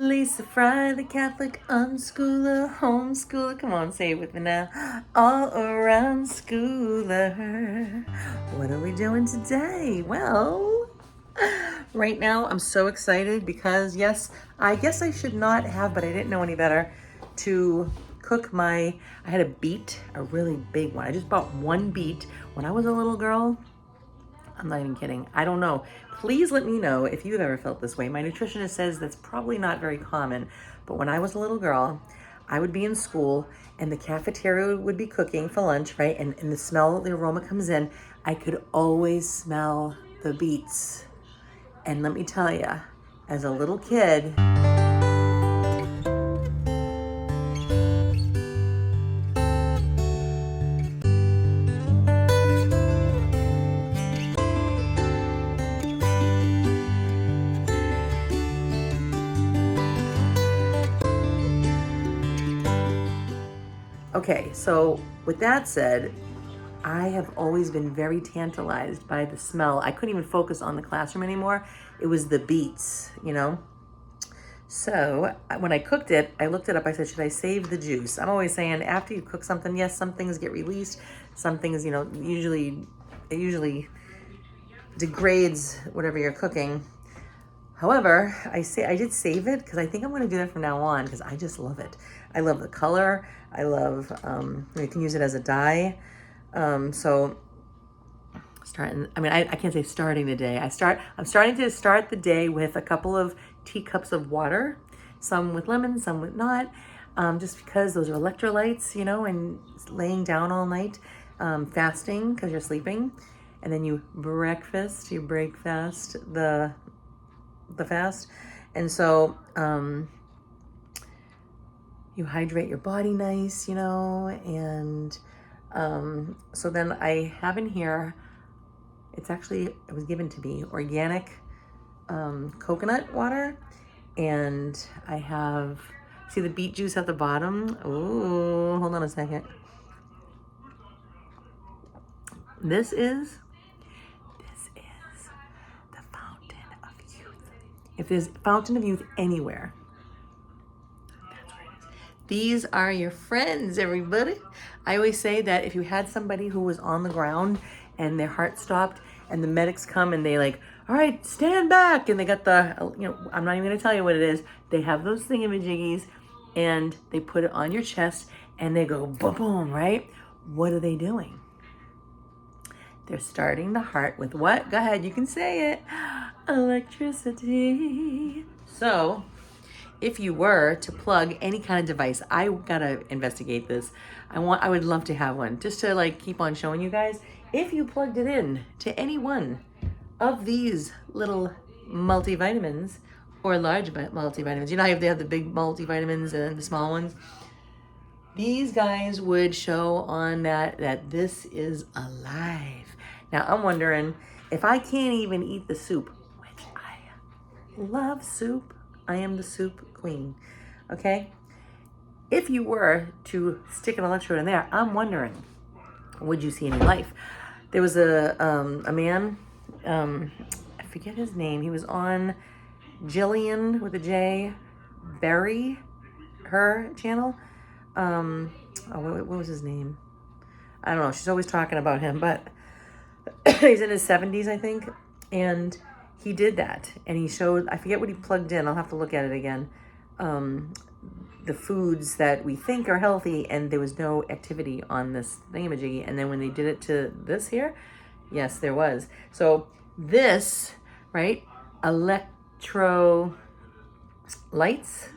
Lisa Fry, the Catholic unschooler, homeschooler. Come on, say it with me now. All around schooler. What are we doing today? Well, right now I'm so excited because, yes, I guess I should not have, but I didn't know any better, to cook I had a beet, a really big one. I just bought one beet when I was a little girl. I'm not even kidding. I don't know. Please let me know if you've ever felt this way. My nutritionist says that's probably not very common, but when I was a little girl, I would be in school and the cafeteria would be cooking for lunch, right? And the smell, the aroma comes in. I could always smell the beets. And let me tell you, as a little kid, okay, so with that said, I have always been very tantalized by the smell. I couldn't even focus on the classroom anymore. It was the beets, you know? So when I cooked it, I looked it up. I said, should I save the juice? I'm always saying after you cook something, yes, some things get released. Some things, you know, it usually degrades whatever you're cooking. However, I did save it because I think I'm going to do that from now on because I just love it. I love the color. I love, you can use it as a dye. So starting, I can't say starting the day. I'm starting to start the day with a couple of teacups of water, some with lemon, some with not, just because those are electrolytes, you know, and laying down all night, fasting because you're sleeping. And then you break fast the fast. And so, you hydrate your body nice, you know, and, so then I have in here, it was given to me, organic, coconut water. And I have, see the beet juice at the bottom? Oh, hold on a second. This is the fountain of youth. If there's fountain of youth anywhere, that's where it is. These are your friends, everybody. I always say that if you had somebody who was on the ground and their heart stopped and the medics come and they like, all right, stand back. And they got the, you know, I'm not even gonna tell you what it is. They have those thingamajiggies and they put it on your chest and they go boom, boom, right? What are they doing? They're starting the heart with what? Go ahead, you can say it. Electricity. So if you were to plug any kind of device, I gotta investigate this. I would love to have one just to like keep on showing you guys. If you plugged it in to any one of these little multivitamins or large multivitamins, you know how they have the big multivitamins and the small ones? These guys would show on that this is alive. Now I'm wondering if I can't even eat the soup, which I love soup. I am the soup queen, okay? If you were to stick an electrode in there, I'm wondering, would you see any life? There was a man, I forget his name. He was on Jillian with a J, Berry, her channel. What was his name? I don't know. She's always talking about him, but he's in his 70s, I think. And he did that. And he showed, I forget what he plugged in. I'll have to look at it again. The foods that we think are healthy, and there was no activity on this thingamajiggy. And then when they did it to this here, yes, there was. So this, right, electro lights,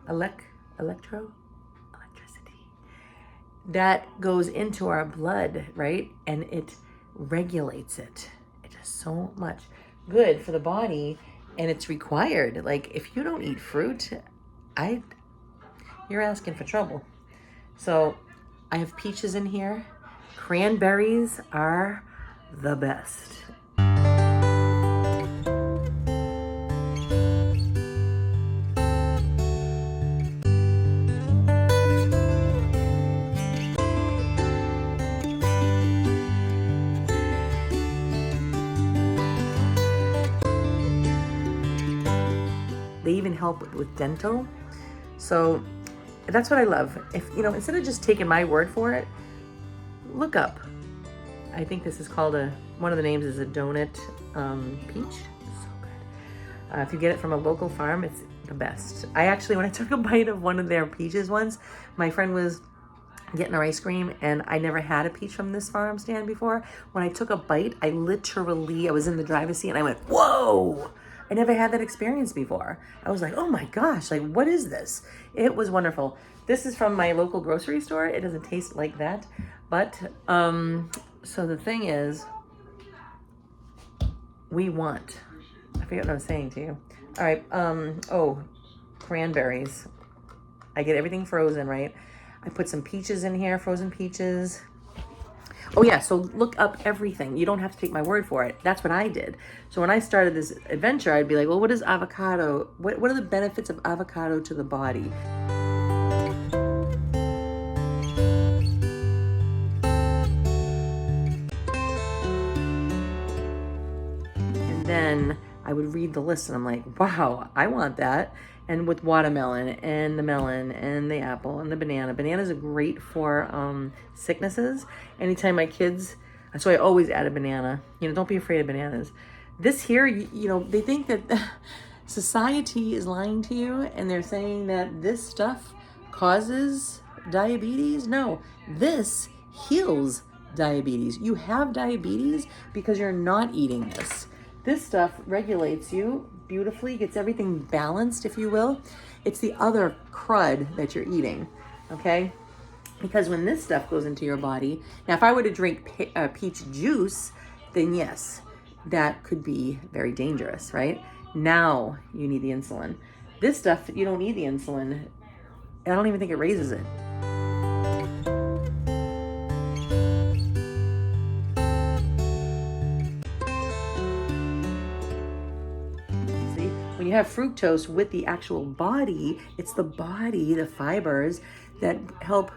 electricity, that goes into our blood, right? And it regulates it. It does so much good for the body, and it's required. Like if you don't eat fruit, you're asking for trouble. So I have peaches in here. Cranberries are the best. They even can help with dental. So that's what I love. If, instead of just taking my word for it, look up. I think this is called one of the names is a donut peach. So good. If you get it from a local farm, it's the best. I actually, when I took a bite of one of their peaches once, my friend was getting her ice cream and I never had a peach from this farm stand before. When I took a bite, I was in the driver's seat and I went, whoa! I never had that experience before. I was like, oh my gosh, like what is this? It was wonderful. This is from my local grocery store. It doesn't taste like that. But, so the thing is, I forget what I was saying to you. All right, cranberries. I get everything frozen, right? I put some peaches in here, frozen peaches. Oh yeah, so look up everything. You don't have to take my word for it. That's what I did. So when I started this adventure, I'd be like, well, what is avocado? What are the benefits of avocado to the body? And then I would read the list and I'm like, wow, I want that. And with watermelon and the melon and the apple and the banana. Bananas are great for sicknesses. Anytime my kids, so I always add a banana. Don't be afraid of bananas. This here, they think that society is lying to you and they're saying that this stuff causes diabetes. No, this heals diabetes. You have diabetes because you're not eating this. This stuff regulates you beautifully, gets everything balanced, if you will. It's the other crud that you're eating, okay? Because when this stuff goes into your body, now if I were to drink peach juice, then yes, that could be very dangerous, right? Now you need the insulin. This stuff, you don't need the insulin. I don't even think it raises it. When you have fructose with the actual body, it's the body, the fibers that help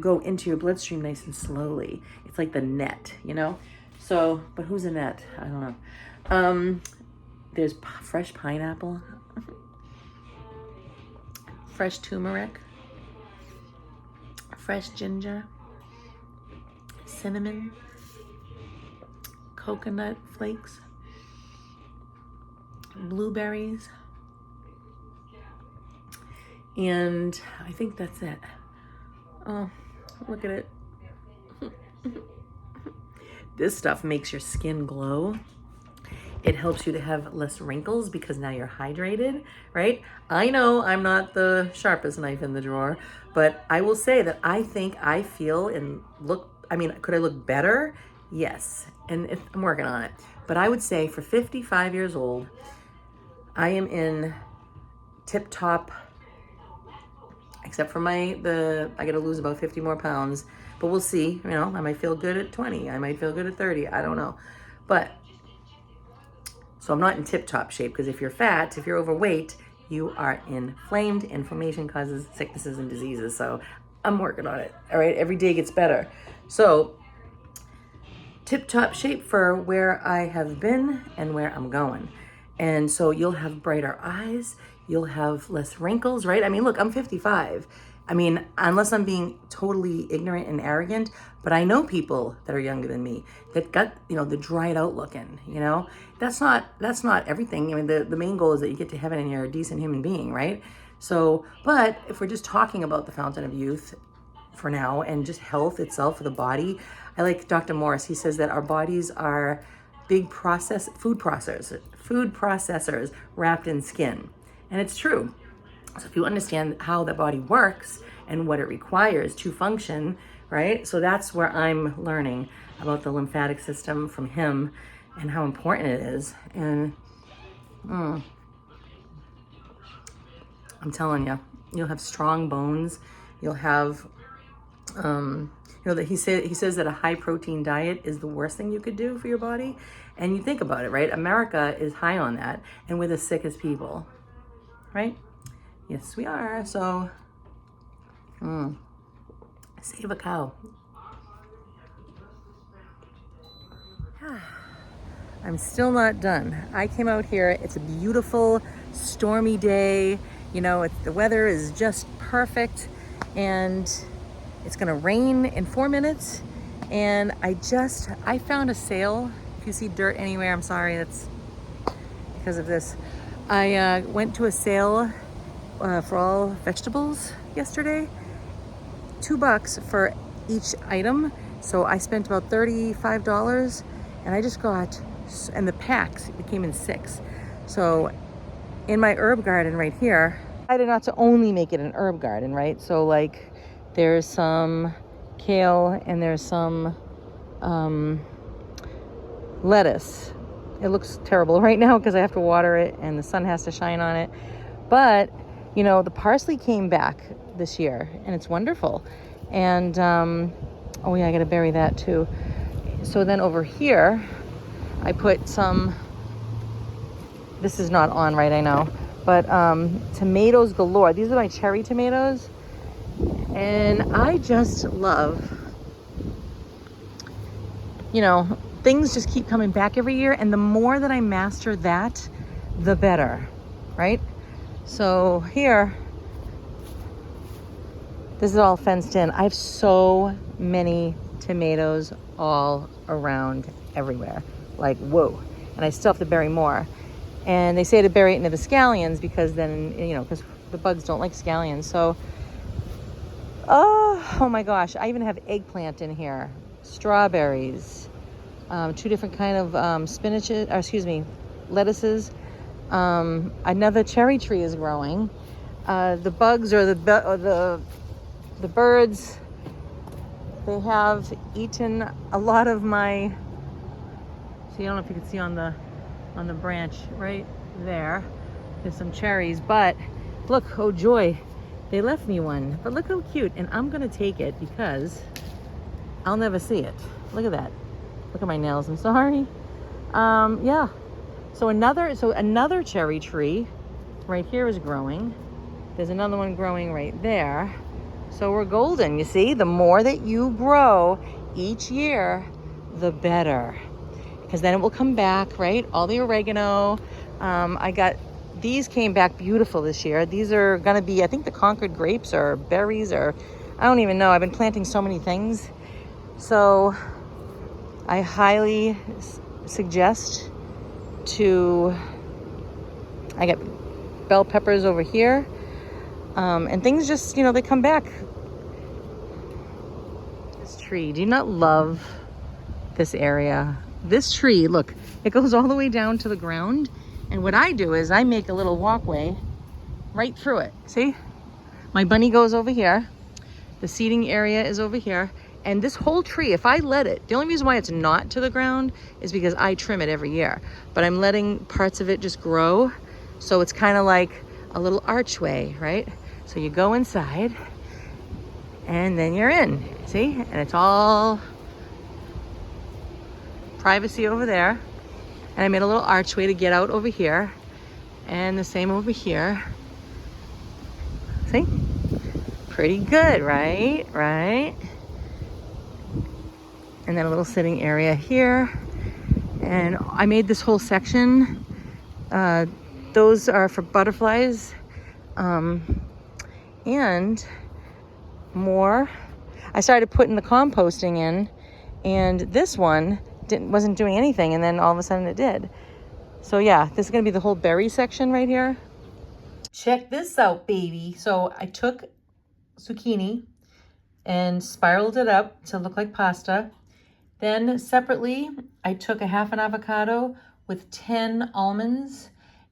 go into your bloodstream nice and slowly. It's like the net, So, but who's a net? I don't know. There's fresh pineapple, fresh turmeric, fresh ginger, cinnamon, coconut flakes, blueberries, and I think that's it. Oh, look at it. This stuff makes your skin glow. It helps you to have less wrinkles because now you're hydrated, right? I know I'm not the sharpest knife in the drawer, but I will say that I think I feel and look, could I look better? Yes, and I'm working on it. But I would say for 55 years old, I am in tip-top, except for I gotta lose about 50 more pounds, but we'll see. I might feel good at 20. I might feel good at 30. I don't know. But, so I'm not in tip-top shape because if you're fat, if you're overweight, you are inflamed. Inflammation causes sicknesses and diseases. So I'm working on it. All right. Every day gets better. So tip-top shape for where I have been and where I'm going. And so you'll have brighter eyes, you'll have less wrinkles, right? Look, I'm 55. Unless I'm being totally ignorant and arrogant, but I know people that are younger than me that got, the dried out looking, That's not everything. The main goal is that you get to heaven and you're a decent human being, right? So, but if we're just talking about the fountain of youth for now and just health itself for the body, I like Dr. Morris. He says that our bodies are big food processors wrapped in skin. And it's true. So if you understand how the body works and what it requires to function, right? So that's where I'm learning about the lymphatic system from him and how important it is. And I'm telling you, you'll have strong bones. You'll have, that he says that a high protein diet is the worst thing you could do for your body. And you think about it, right? America is high on that, and we're the sickest people, right? Yes, we are. So, save a cow. I'm still not done. I came out here. It's a beautiful stormy day. You know, the weather is just perfect, and it's gonna rain in 4 minutes. And I found a sale. If you see dirt anywhere, I'm sorry, that's because of this. I went to a sale for all vegetables yesterday. $2 for each item. So I spent about $35, and I just got, and the packs, it came in 6. So in my herb garden right here, I decided not to only make it an herb garden, right? So like there's some kale and there's some lettuce. It looks terrible right now because I have to water it and the sun has to shine on it. But, you know, the parsley came back this year and it's wonderful. And, oh yeah, I gotta bury that too. So then over here, I put some, this is not on right, I know, but tomatoes galore. These are my cherry tomatoes. And I just love, you know, things just keep coming back every year. And the more that I master that, the better, right? So here, this is all fenced in. I have so many tomatoes all around everywhere. Like, whoa. And I still have to bury more. And they say to bury it into the scallions because then, you know, because the bugs don't like scallions. So, oh my gosh. I even have eggplant in here. Strawberries. 2 different kind of spinaches, or excuse me, lettuces. Another cherry tree is growing. The bugs or the birds, they have eaten a lot of my, see, I don't know if you can see on the branch right there, there's some cherries, but look, oh joy, they left me one, but look how cute. And I'm gonna take it because I'll never see it. Look at that. Look at my nails, I'm sorry. Yeah, so another cherry tree right here is growing. There's another one growing right there. So we're golden, you see? The more that you grow each year, the better. Because then it will come back, right? All the oregano. These came back beautiful this year. These are gonna be, I think, the Concord grapes or berries, or I don't even know. I've been planting so many things. So I highly suggest I got bell peppers over here. And things just, you know, they come back. This tree, do you not love this area? This tree, look, it goes all the way down to the ground. And what I do is I make a little walkway right through it. See? My bunny goes over here. The seating area is over here. And this whole tree, if I let it, the only reason why it's not to the ground is because I trim it every year. But I'm letting parts of it just grow. So it's kind of like a little archway, right? So you go inside and then you're in, see? And it's all privacy over there. And I made a little archway to get out over here. And the same over here. See? Pretty good, right? Right? And then a little sitting area here. And I made this whole section. Those are for butterflies. And more. I started putting the composting in, and this one wasn't doing anything, and then all of a sudden it did. So yeah, this is gonna be the whole berry section right here. Check this out, baby. So I took zucchini and spiraled it up to look like pasta. Then separately, I took a half an avocado with 10 almonds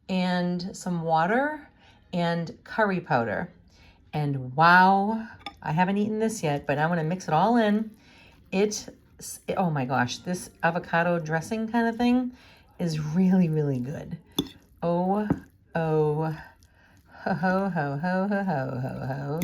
and some water and curry powder. And wow, I haven't eaten this yet, but I'm gonna mix it all in. Oh my gosh, this avocado dressing kind of thing is really, really good. Oh, ho, ho, ho, ho, ho, ho, ho.